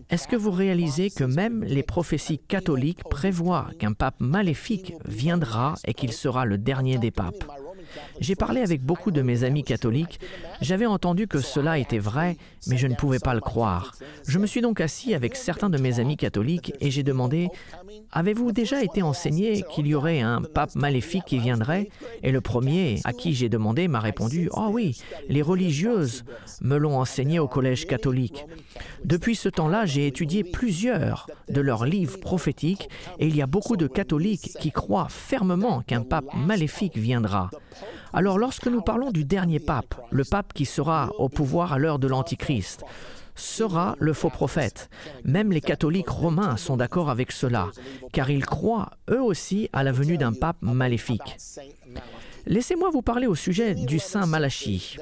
est-ce que vous réalisez que même les prophéties catholiques prévoient qu'un pape maléfique viendra et qu'il sera le dernier des papes? J'ai parlé avec beaucoup de mes amis catholiques. J'avais entendu que cela était vrai, mais je ne pouvais pas le croire. Je me suis donc assis avec certains de mes amis catholiques et j'ai demandé « Avez-vous déjà été enseigné qu'il y aurait un pape maléfique qui viendrait ?» Et le premier à qui j'ai demandé m'a répondu « Oh oui, les religieuses me l'ont enseigné au collège catholique. » Depuis ce temps-là, j'ai étudié plusieurs de leurs livres prophétiques et il y a beaucoup de catholiques qui croient fermement qu'un pape maléfique viendra. Alors, lorsque nous parlons du dernier pape, le pape qui sera au pouvoir à l'heure de l'Antichrist, sera le faux prophète. Même les catholiques romains sont d'accord avec cela, car ils croient eux aussi à la venue d'un pape maléfique. Laissez-moi vous parler au sujet du saint Malachie.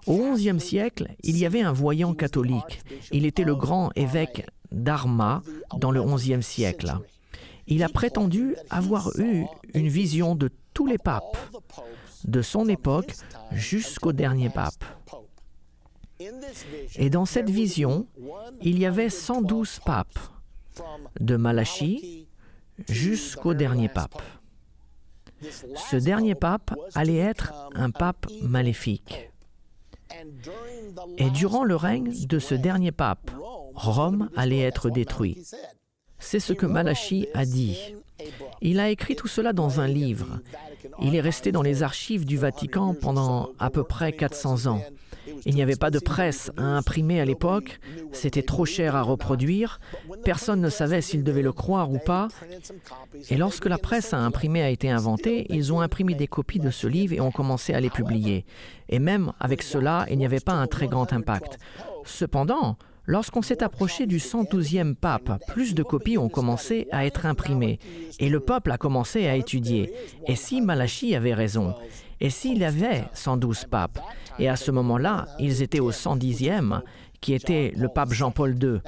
Au XIe siècle, il y avait un voyant catholique. Il était le grand évêque d'Arma dans le XIe siècle. Il a prétendu avoir eu une vision de tous les papes, de son époque jusqu'au dernier pape. Et dans cette vision, il y avait 112 papes, de Malachie jusqu'au dernier pape. Ce dernier pape allait être un pape maléfique. Et durant le règne de ce dernier pape, Rome allait être détruite. C'est ce que Malachie a dit. Il a écrit tout cela dans un livre. Il est resté dans les archives du Vatican pendant à peu près 400 ans. Il n'y avait pas de presse à imprimer à l'époque, c'était trop cher à reproduire, personne ne savait s'il devait le croire ou pas. Et lorsque la presse à imprimer a été inventée, ils ont imprimé des copies de ce livre et ont commencé à les publier. Et même avec cela, il n'y avait pas un très grand impact. Cependant, lorsqu'on s'est approché du 112e pape, plus de copies ont commencé à être imprimées et le peuple a commencé à étudier. Et si Malachie avait raison? Et s'il y avait 112 papes? Et à ce moment-là, ils étaient au 110e, qui était le pape Jean-Paul II.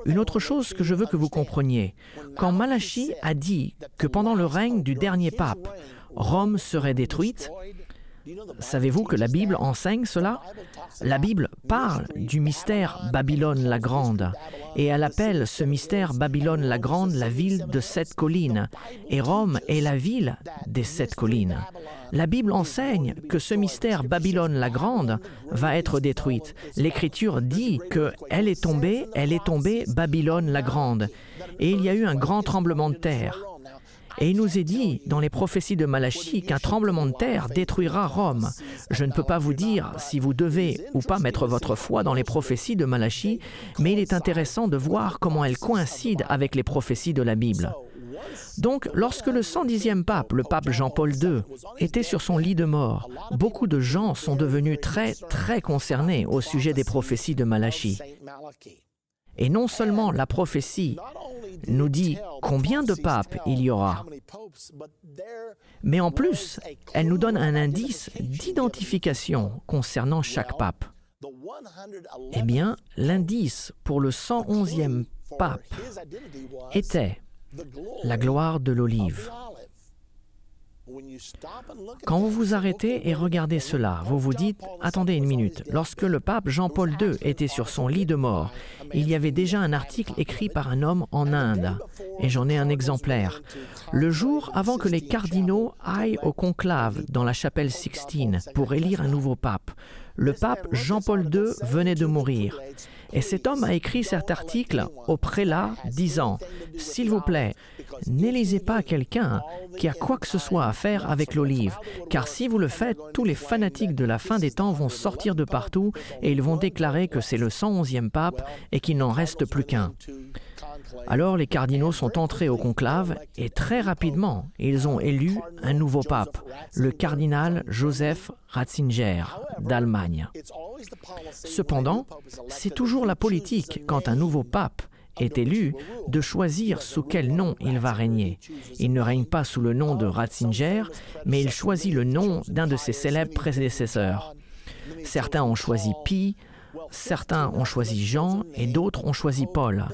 Une autre chose que je veux que vous compreniez, quand Malachie a dit que pendant le règne du dernier pape, Rome serait détruite, Savez-vous que la Bible enseigne cela? La Bible parle du mystère Babylone la Grande, et elle appelle ce mystère Babylone la Grande la ville de 7 collines, et Rome est la ville des 7 collines. La Bible enseigne que ce mystère Babylone la Grande va être détruite. L'Écriture dit qu'elle est tombée, Babylone la Grande, et il y a eu un grand tremblement de terre. Et il nous est dit dans les prophéties de Malachie qu'un tremblement de terre détruira Rome. Je ne peux pas vous dire si vous devez ou pas mettre votre foi dans les prophéties de Malachie, mais il est intéressant de voir comment elles coïncident avec les prophéties de la Bible. Donc, lorsque le 110e pape, le pape Jean-Paul II, était sur son lit de mort, beaucoup de gens sont devenus très concernés au sujet des prophéties de Malachie. Et non seulement la prophétie nous dit combien de papes il y aura, mais en plus, elle nous donne un indice d'identification concernant chaque pape. Eh bien, l'indice pour le 111e pape était la gloire de l'olive. Quand vous vous arrêtez et regardez cela, vous vous dites, attendez une minute, lorsque le pape Jean-Paul II était sur son lit de mort, il y avait déjà un article écrit par un homme en Inde, et j'en ai un exemplaire. Le jour avant que les cardinaux aillent au conclave dans la chapelle Sixtine pour élire un nouveau pape, le pape Jean-Paul II venait de mourir. Et cet homme a écrit cet article au prélat disant « S'il vous plaît, n'élisez pas quelqu'un qui a quoi que ce soit à faire avec l'olive, car si vous le faites, tous les fanatiques de la fin des temps vont sortir de partout et ils vont déclarer que c'est le 111e pape et qu'il n'en reste plus qu'un. » Alors les cardinaux sont entrés au conclave et très rapidement, ils ont élu un nouveau pape, le cardinal Joseph Ratzinger d'Allemagne. Cependant, c'est toujours la politique, quand un nouveau pape est élu, de choisir sous quel nom il va régner. Il ne règne pas sous le nom de Ratzinger, mais il choisit le nom d'un de ses célèbres prédécesseurs. Certains ont choisi Pie, certains ont choisi Jean et d'autres ont choisi Paul.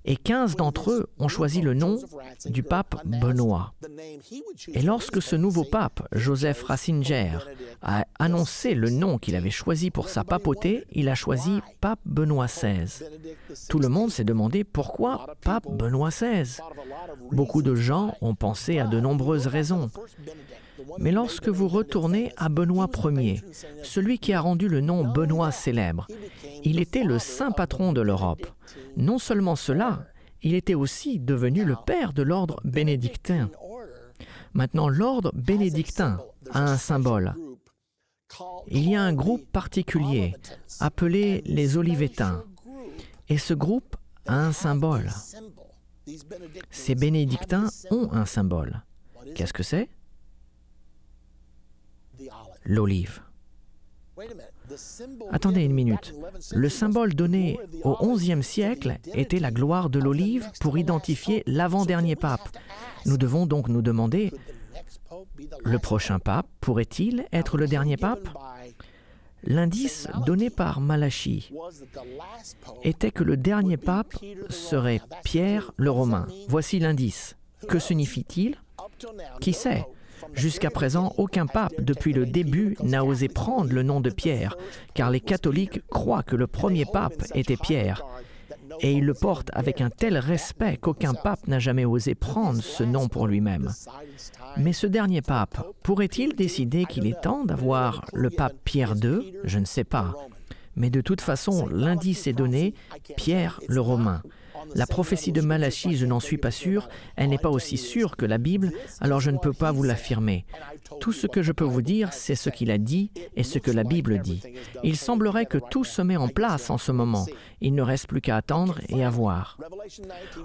Et 15 d'entre eux ont choisi le nom du pape Benoît. Et lorsque ce nouveau pape, Joseph Ratzinger, a annoncé le nom qu'il avait choisi pour sa papauté, il a choisi pape Benoît XVI. Tout le monde s'est demandé pourquoi pape Benoît XVI. Beaucoup de gens ont pensé à de nombreuses raisons. Mais lorsque vous retournez à Benoît Ier, celui qui a rendu le nom Benoît célèbre, il était le saint patron de l'Europe. Non seulement cela, il était aussi devenu le père de l'ordre bénédictin. Maintenant, l'ordre bénédictin a un symbole. Il y a un groupe particulier appelé les Olivétains. Et ce groupe a un symbole. Ces bénédictins ont un symbole. Qu'est-ce que c'est? L'olive. Attendez une minute. Le symbole donné au XIe siècle était la gloire de l'olive pour identifier l'avant-dernier pape. Nous devons donc nous demander, le prochain pape pourrait-il être le dernier pape? L'indice donné par Malachie était que le dernier pape serait Pierre le Romain. Voici l'indice. Que signifie-t-il? Qui sait? Jusqu'à présent, aucun pape, depuis le début, n'a osé prendre le nom de Pierre, car les catholiques croient que le premier pape était Pierre. Et ils le portent avec un tel respect qu'aucun pape n'a jamais osé prendre ce nom pour lui-même. Mais ce dernier pape, pourrait-il décider qu'il est temps d'avoir le pape Pierre II? Je ne sais pas. Mais de toute façon, l'indice est donné, Pierre le Romain. La prophétie de Malachie, je n'en suis pas sûr, elle n'est pas aussi sûre que la Bible, alors je ne peux pas vous l'affirmer. Tout ce que je peux vous dire, c'est ce qu'il a dit et ce que la Bible dit. Il semblerait que tout se met en place en ce moment. Il ne reste plus qu'à attendre et à voir.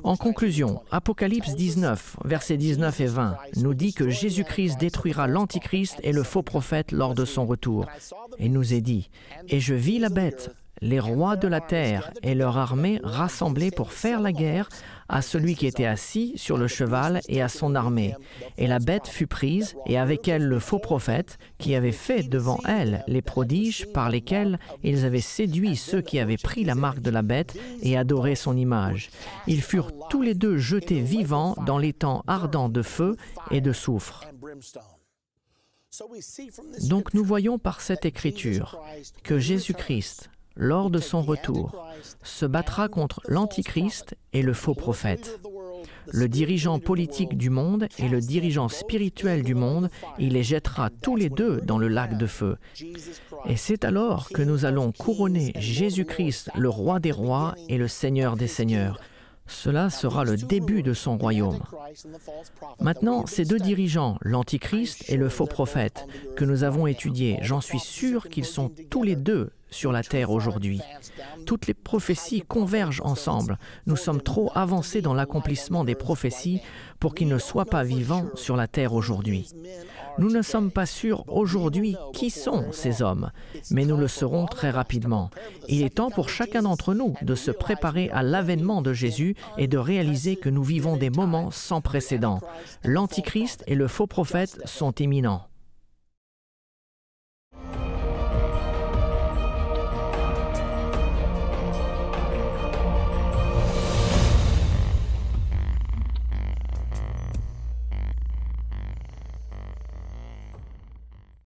En conclusion, Apocalypse 19, versets 19 et 20, nous dit que Jésus-Christ détruira l'Antichrist et le faux prophète lors de son retour. Et nous est dit, « Et je vis la bête, les rois de la terre et leur armée rassemblés pour faire la guerre à celui qui était assis sur le cheval et à son armée. Et la bête fut prise, et avec elle le faux prophète, qui avait fait devant elle les prodiges par lesquels ils avaient séduit ceux qui avaient pris la marque de la bête et adoré son image. Ils furent tous les deux jetés vivants dans l'étang ardent de feu et de soufre. » Donc nous voyons par cette écriture que Jésus-Christ, lors de son retour, se battra contre l'Antichrist et le faux prophète. Le dirigeant politique du monde et le dirigeant spirituel du monde, il les jettera tous les deux dans le lac de feu. Et c'est alors que nous allons couronner Jésus-Christ, le roi des rois et le Seigneur des seigneurs. Cela sera le début de son royaume. Maintenant, ces deux dirigeants, l'Antichrist et le faux prophète, que nous avons étudiés, j'en suis sûr qu'ils sont tous les deux sur la terre aujourd'hui. Toutes les prophéties convergent ensemble. Nous sommes trop avancés dans l'accomplissement des prophéties pour qu'ils ne soient pas vivants sur la terre aujourd'hui. Nous ne sommes pas sûrs aujourd'hui qui sont ces hommes, mais nous le serons très rapidement. Il est temps pour chacun d'entre nous de se préparer à l'avènement de Jésus et de réaliser que nous vivons des moments sans précédent. L'Antichrist et le faux prophète sont imminents.